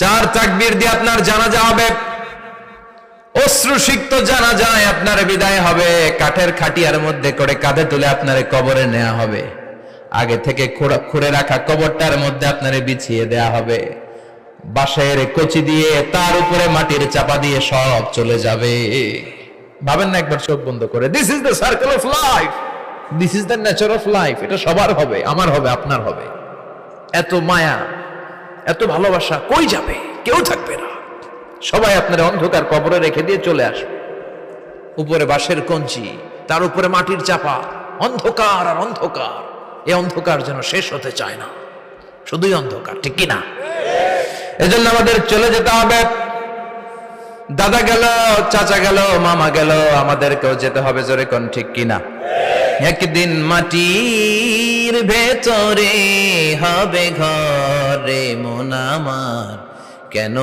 4 তাকবীর দিয়ে আপনার জানাজা হবে, অশ্রুসিক্ত জানাজায় আপনার বিদায় হবে। কাঠের খাটিয়ার মধ্যে করে কাঁধে তুলে আপনার কবরে নেওয়া হবে। আগে থেকে খুঁড়ে রাখা কবরটার মধ্যে আপনারে বিছিয়ে দেয়া হবে। বাঁশের কচি দিয়ে তার উপরে মাটির চাপা দিয়ে সব চলে যাবে। ভাবেন না একবার চোখ বন্ধ করে, this is the circle of life, this is the nature of life. এটা সবার হবে, আমার হবে, আপনার হবে। এত মায়া, এত ভালোবাসা কই যাবে? কেউ থাকবে না। সবাই আপনার অন্ধকার কবরে রেখে দিয়ে চলে আসবে। উপরে বাঁশের কঞ্চি, তার উপরে মাটির চাপা, অন্ধকার আর অন্ধকার। এই অন্ধকার যেন শেষ হতে চায় না, শুধুই অন্ধকার, ঠিক কিনা? এজন্য আমাদের চলে যেতে হবে। দাদা গেল, চাচা গেল, মামা গেল, আমাদেরকেও যেতে হবে। জোরে কোন ঠিক কিনা? একদিন মাটির ভেতরে হবে ঘরে মন আমার, কেন